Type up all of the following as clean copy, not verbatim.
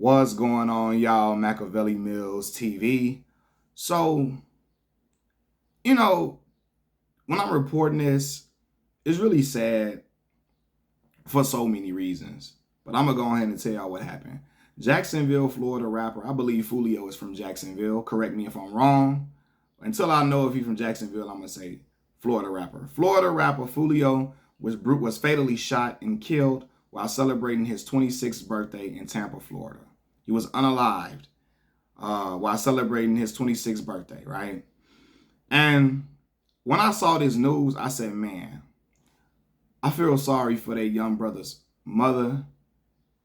What's going on, y'all? Machiavelli Mills TV. So, you know, when I'm reporting this, it's really sad for so many reasons. But I'm going to go ahead and tell y'all what happened. Jacksonville, Florida rapper. I believe Foolio is from Jacksonville. Correct me if I'm wrong. Until I know if he's from Jacksonville, I'm going to say Florida rapper. Florida rapper Foolio was fatally shot and killed while celebrating his 26th birthday in Tampa, Florida. He was unalived while celebrating his 26th birthday, right? And when I saw this news, I said, man, I feel sorry for that young brother's mother,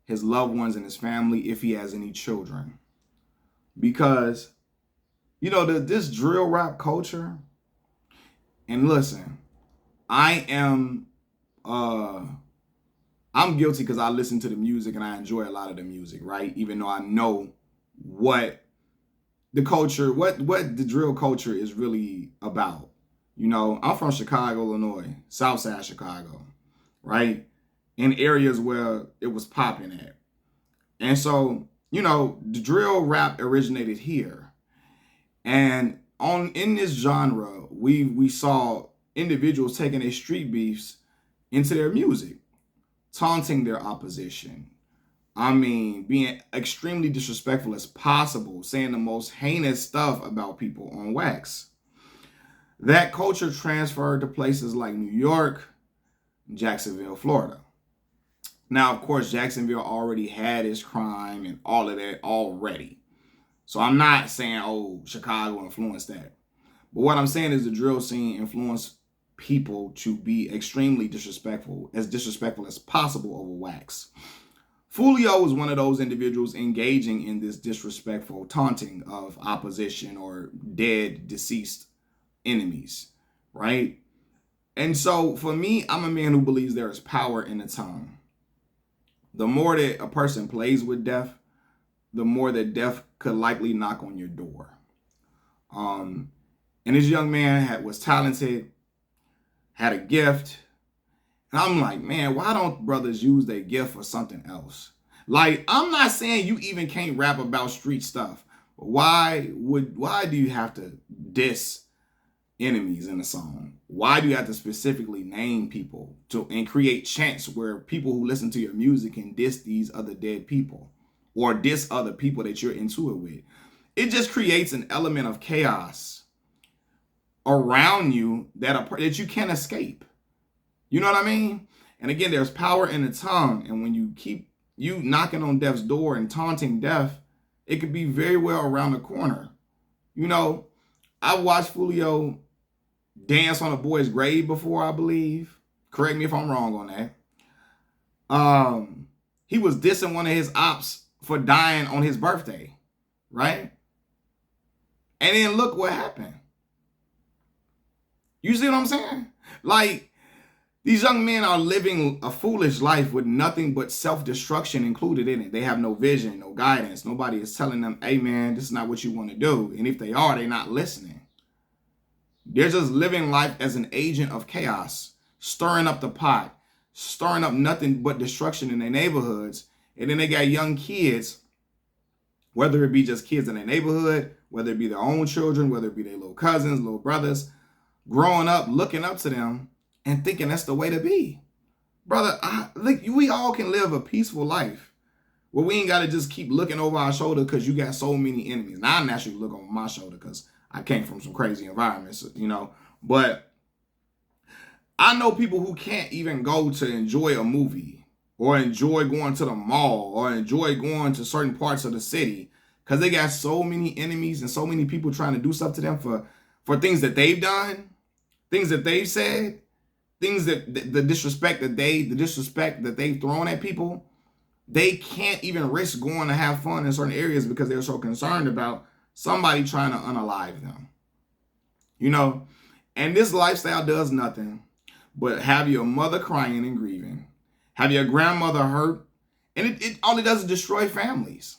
his loved ones, and his family, if he has any children. Because, this drill rap culture, and listen, I'm guilty because I listen to the music and I enjoy a lot of the music, right? Even though I know what the culture, what the drill culture is really about. I'm from Chicago, Illinois, South Side Chicago, right? In areas where it was popping at. And so, the drill rap originated here. And in this genre, we saw individuals taking their street beefs into their music, taunting their opposition. Being extremely disrespectful as possible, saying the most heinous stuff about people on wax. That culture transferred to places like New York, Jacksonville, Florida. Now, of course, Jacksonville already had its crime and all of that already. So I'm not saying, Chicago influenced that. But what I'm saying is the drill scene influenced people to be extremely disrespectful as possible over wax. Foolio was one of those individuals engaging in this disrespectful taunting of opposition or dead, deceased enemies, right? And so for me, I'm a man who believes there is power in the tongue. The more that a person plays with death, the more that death could likely knock on your door. And this young man was talented, had a gift. And I'm like, man, why don't brothers use their gift for something else? Like, I'm not saying you even can't rap about street stuff. But why do you have to diss enemies in a song? Why do you have to specifically name people and create chants where people who listen to your music can diss these other dead people or diss other people that you're into it with? It just creates an element of chaos around you that you can't escape. You know what I mean? And again, there's power in the tongue. And when you keep knocking on death's door and taunting death, it could be very well around the corner. I watched Foolio dance on a boy's grave before, I believe. Correct me if I'm wrong on that. He was dissing one of his ops for dying on his birthday, right? And then look what happened. You see what I'm saying? Like, these young men are living a foolish life with nothing but self-destruction included in it. They have no vision, no guidance. Nobody is telling them, hey, man, this is not what you want to do. And if they are, they're not listening. They're just living life as an agent of chaos, stirring up the pot, stirring up nothing but destruction in their neighborhoods. And then they got young kids, whether it be just kids in their neighborhood, whether it be their own children, whether it be their little cousins, little brothers, growing up, looking up to them and thinking that's the way to be. Brother, we all can live a peaceful life where we ain't got to just keep looking over our shoulder because you got so many enemies. Now, I naturally look over my shoulder because I came from some crazy environments, But I know people who can't even go to enjoy a movie or enjoy going to the mall or enjoy going to certain parts of the city because they got so many enemies and so many people trying to do stuff to them for things that they've done, things that they've said, things the disrespect that they've thrown at people. They can't even risk going to have fun in certain areas because they're so concerned about somebody trying to unalive them. And this lifestyle does nothing but have your mother crying and grieving, have your grandmother hurt, and it all it does is destroy families.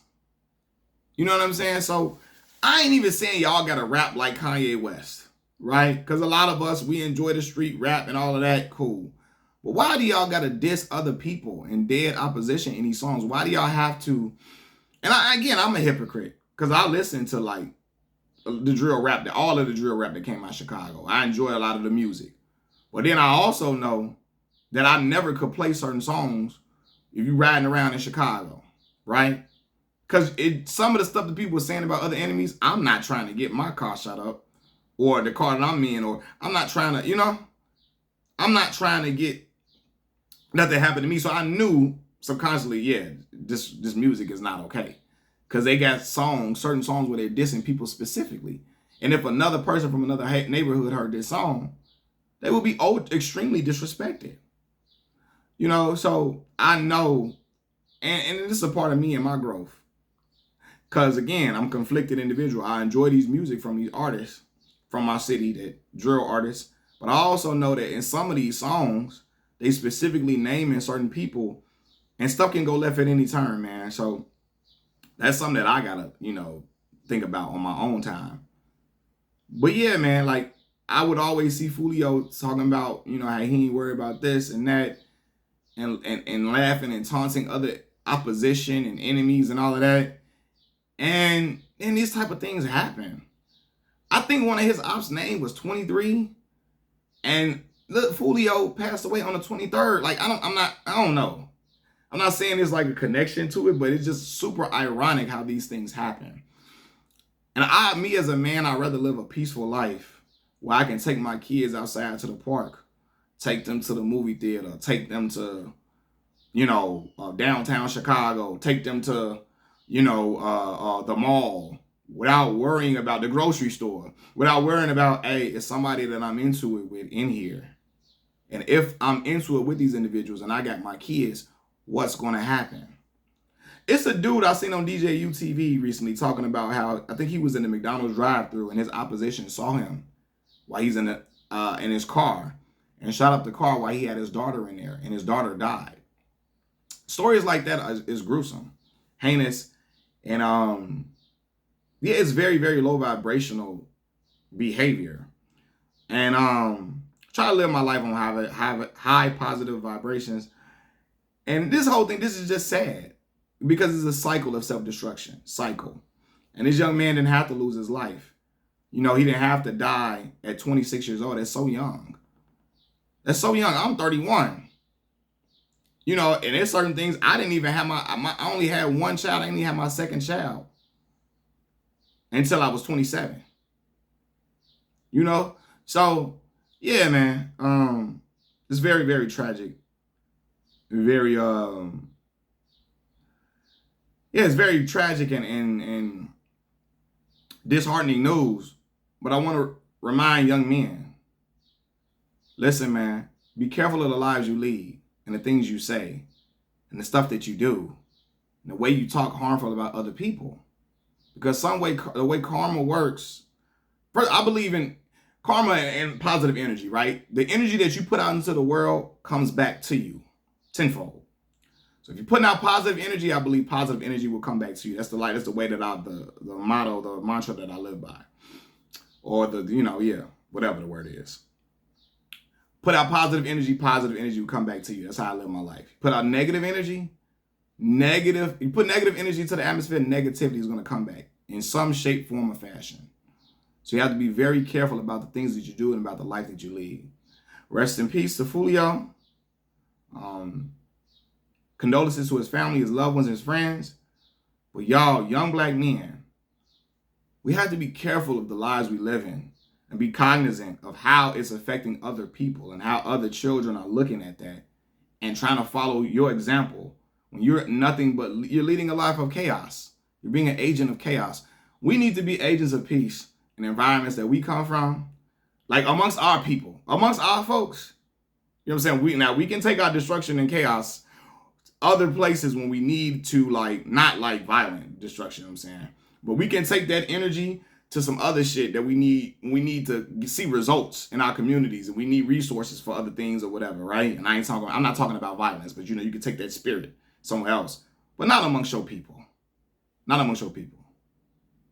You know what I'm saying? So I ain't even saying y'all gotta rap like Kanye West, right? Because a lot of us, we enjoy the street rap and all of that, cool. But why do y'all gotta diss other people and dead opposition in these songs? Why do y'all have to And again, I'm a hypocrite because I listen to like the drill rap, all of the drill rap that came out of Chicago. I enjoy a lot of the music. But then I also know that I never could play certain songs if you riding around in Chicago, right? Because some of the stuff that people were saying about other enemies, I'm not trying to get my car shot up or the car that I'm in, or I'm not trying to, I'm not trying to get nothing happen to me. So I knew subconsciously, yeah, this music is not okay. Because they got certain songs where they're dissing people specifically. And if another person from another neighborhood heard this song, they would be extremely disrespected. So I know, and this is a part of me and my growth. Because again, I'm a conflicted individual. I enjoy these music from these artists from my city, that drill artists. But I also know that in some of these songs, they specifically naming certain people, and stuff can go left at any turn, man. So that's something that I gotta, think about on my own time. But yeah, man, like I would always see Foolio talking about, how he ain't worried about this and that, and laughing and taunting other opposition and enemies and all of that. And these type of things happen. I think one of his ops' name was 23, and look, Foolio passed away on the 23rd. Like I don't know. I'm not saying there's like a connection to it, but it's just super ironic how these things happen. And me as a man, I'd rather live a peaceful life where I can take my kids outside to the park, take them to the movie theater, take them to, downtown Chicago, take them to, the mall, without worrying about the grocery store, without worrying about, hey, it's somebody that I'm into it with in here. And if I'm into it with these individuals and I got my kids, what's going to happen? It's a dude I seen on DJ UTV recently talking about how I think he was in the McDonald's drive-thru and his opposition saw him while he's in his car and shot up the car while he had his daughter in there, and his daughter died. Stories like that is gruesome, heinous, and it's very, very low vibrational behavior. And try to live my life on high positive vibrations. And this whole thing, this is just sad because it's a cycle of self-destruction, And this young man didn't have to lose his life. He didn't have to die at 26 years old. That's so young. That's so young. I'm 31. And there's certain things I didn't even have I only had one child. I didn't even have my second child until I was 27. So yeah, man. It's very, very tragic. Very it's very tragic and disheartening news. But I want to remind young men, listen, man, be careful of the lives you lead and the things you say and the stuff that you do and the way you talk harmful about other people. Because the way karma works, first, I believe in karma and positive energy, right? The energy that you put out into the world comes back to you tenfold. So if you're putting out positive energy, I believe positive energy will come back to you. That's the light. That's the way that the motto, the mantra that I live by. Or whatever the word is. Put out positive energy will come back to you. That's how I live my life. Put out negative energy, you put negative energy to the atmosphere, negativity is going to come back in some shape, form, or fashion. So you have to be very careful about the things that you do and about the life that you lead. Rest in peace to Foolio. Condolences to his family, his loved ones, his friends. But y'all, young black men, we have to be careful of the lives we live in and be cognizant of how it's affecting other people and how other children are looking at that and trying to follow your example when you're nothing but you're leading a life of chaos. You're being an agent of chaos. We need to be agents of peace in environments that we come from, like amongst our people, amongst our folks. You know what I'm saying? We can take our destruction and chaos other places when we need to, not violent destruction, you know what I'm saying? But we can take that energy to some other shit that we need to see results in our communities, and we need resources for other things or whatever, right? And I'm not talking about violence, but you can take that spirit somewhere else, but not amongst your people. Not amongst your people.